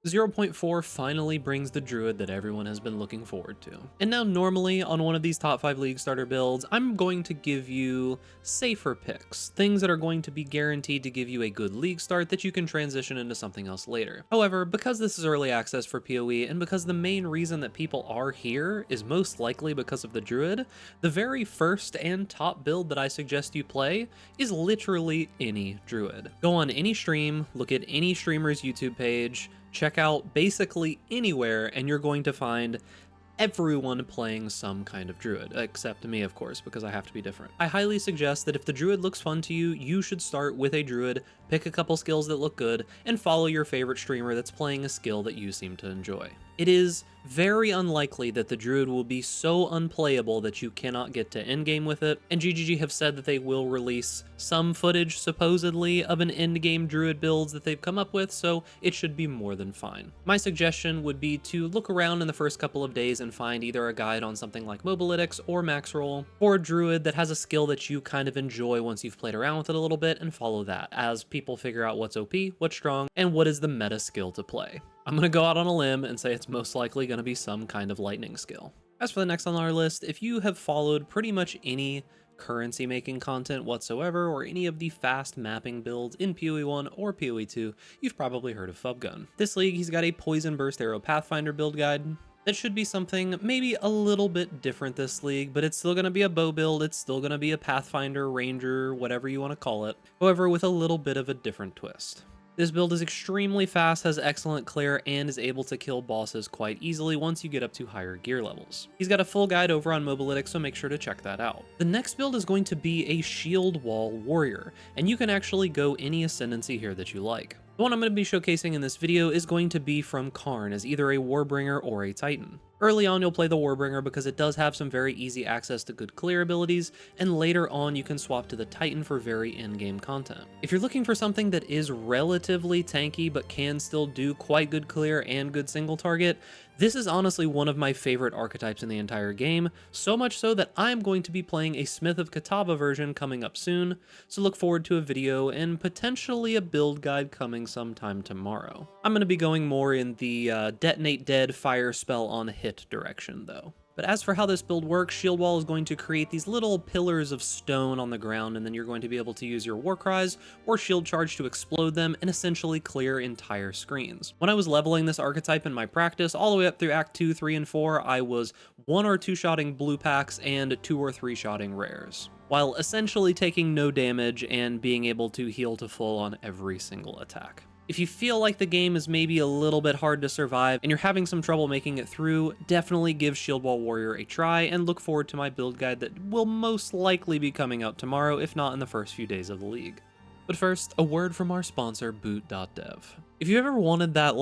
0.4 finally brings the Druid that everyone has been looking forward to. And now normally on one of these top 5 League starter builds, I'm going to give you safer picks, things that are going to be guaranteed to give you a good League start that you can transition into something else later. However, because this is early access for PoE, and because the main reason that people are here is most likely because of the Druid, the very first and top build that I suggest you play is literally any Druid. Go on any stream, look at any streamer's YouTube page, check out basically anywhere, and you're going to find everyone playing some kind of Druid, except me, of course, because I have to be different. I highly suggest that if the Druid looks fun to you, you should start with a Druid, pick a couple skills that look good, and follow your favorite streamer that's playing a skill that you seem to enjoy. It is very unlikely that the Druid will be so unplayable that you cannot get to endgame with it, and GGG have said that they will release some footage, supposedly, of an endgame Druid builds that they've come up with, so it should be more than fine. My suggestion would be to look around in the first couple of days and find either a guide on something like Mobalytics or Maxroll for a Druid that has a skill that you kind of enjoy once you've played around with it a little bit, and follow that as people figure out what's OP, what's strong, and what is the meta skill to play. I'm going to go out on a limb and say it's most likely going to be some kind of lightning skill. As for the next on our list, if you have followed pretty much any currency making content whatsoever, or any of the fast mapping builds in PoE 1 or PoE 2, you've probably heard of Fubgun. This league, he's got a Poison Burst Arrow Pathfinder build guide. That should be something maybe a little bit different this league, but it's still going to be a bow build, it's still going to be a Pathfinder, Ranger, whatever you want to call it, however with a little bit of a different twist. This build is extremely fast, has excellent clear, and is able to kill bosses quite easily once you get up to higher gear levels. He's got a full guide over on Mobalytics, so make sure to check that out. The next build is going to be a Shield Wall Warrior, and you can actually go any ascendancy here that you like. The one I'm going to be showcasing in this video is going to be from Karn as either a Warbringer or a Titan. Early on, you'll play the Warbringer because it does have some very easy access to good clear abilities, and later on you can swap to the Titan for very in-game content. If you're looking for something that is relatively tanky but can still do quite good clear and good single target, this is honestly one of my favorite archetypes in the entire game, so much so that I'm going to be playing a Smith of Katava version coming up soon, so look forward to a video and potentially a build guide coming sometime tomorrow. I'm going to be going more in the Detonate Dead fire spell on hit direction though. But as for how this build works, Shield Wall is going to create these little pillars of stone on the ground, and then you're going to be able to use your War Cries or Shield Charge to explode them and essentially clear entire screens. When I was leveling this archetype in my practice, all the way up through Act 2, 3, and 4, I was 1 or 2 shotting blue packs and 2 or 3 shotting rares, while essentially taking no damage and being able to heal to full on every single attack. If you feel like the game is maybe a little bit hard to survive and you're having some trouble making it through, definitely give Shield Wall Warrior a try and look forward to my build guide that will most likely be coming out tomorrow, if not in the first few days of the league. But first, a word from our sponsor, Boot.dev. If you ever wanted that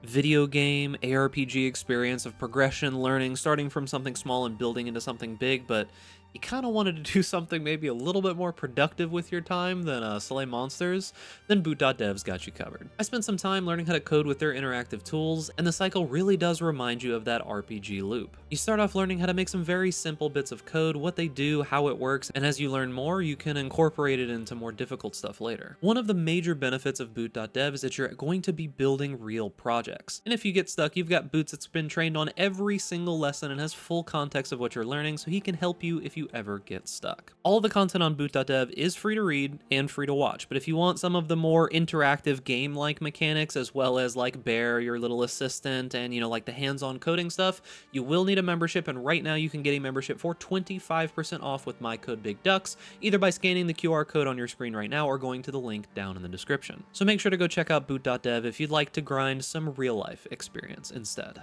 video game ARPG experience of progression, learning, starting from something small and building into something big, but you kind of wanted to do something maybe a little bit more productive with your time than slay monsters, then Boot.dev's got you covered. I spent some time learning how to code with their interactive tools, and the cycle really does remind you of that RPG loop. You start off learning how to make some very simple bits of code, what they do, how it works, and as you learn more, you can incorporate it into more difficult stuff later. One of the major benefits of Boot.dev is that you're going to be building real projects. And if you get stuck, you've got Boots that's been trained on every single lesson and has full context of what you're learning, so he can help you if you ever get stuck. All the content on Boot.dev is free to read and free to watch, but if you want some of the more interactive game-like mechanics, as well as Bear, your little assistant, and the hands-on coding stuff, you will need a membership, and right now you can get a membership for 25% off with my code BIGDUCKS, either by scanning the QR code on your screen right now or going to the link down in the description. So make sure to go check out Boot.dev if you'd like to grind some real-life experience instead.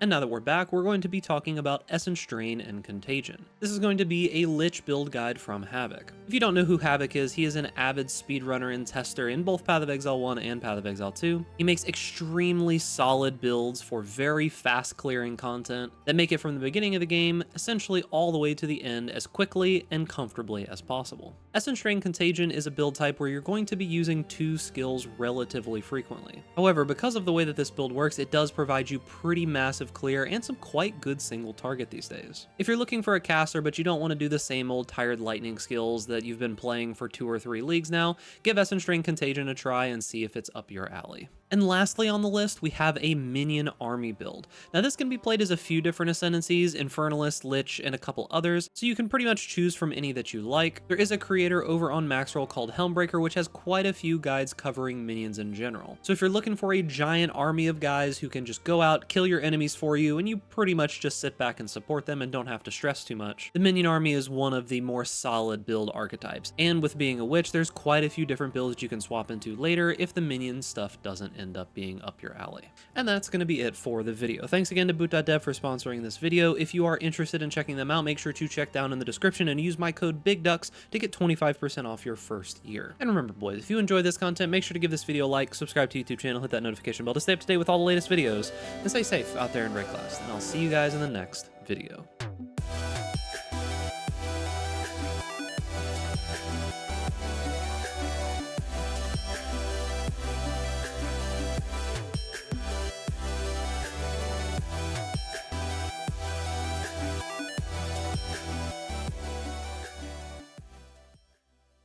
And now that we're back, we're going to be talking about Essence Drain and Contagion. This is going to be a Lich build guide from Havoc. If you don't know who Havoc is, he is an avid speedrunner and tester in both Path of Exile 1 and Path of Exile 2. He makes extremely solid builds for very fast clearing content that make it from the beginning of the game essentially all the way to the end as quickly and comfortably as possible. Essence Drain Contagion is a build type where you're going to be using 2 skills relatively frequently. However, because of the way that this build works, it does provide you pretty massive clear and some quite good single target these days. If you're looking for a caster but you don't want to do the same old tired lightning skills that you've been playing for 2 or 3 leagues now, give Essence Drain Contagion a try and see if it's up your alley. And lastly on the list, we have a Minion army build. Now this can be played as a few different ascendancies, Infernalist, Lich, and a couple others, so you can pretty much choose from any that you like. There is a creator over on Maxroll called Helmbreaker, which has quite a few guides covering minions in general. So if you're looking for a giant army of guys who can just go out, kill your enemies for you, and you pretty much just sit back and support them and don't have to stress too much, the Minion army is one of the more solid build archetypes. And with being a witch, there's quite a few different builds you can swap into later if the minion stuff doesn't end up being up your alley. And that's going to be it for the video. Thanks again to boot.dev for sponsoring this video. If you are interested in checking them out, make sure to check down in the description and use my code BIGDUCKS to get 25% off your first year. And remember, boys, if you enjoy this content, make sure to give this video a like, subscribe to YouTube channel, hit that notification bell to stay up to date with all the latest videos, and stay safe out there in Raid Class. And I'll see you guys in the next video.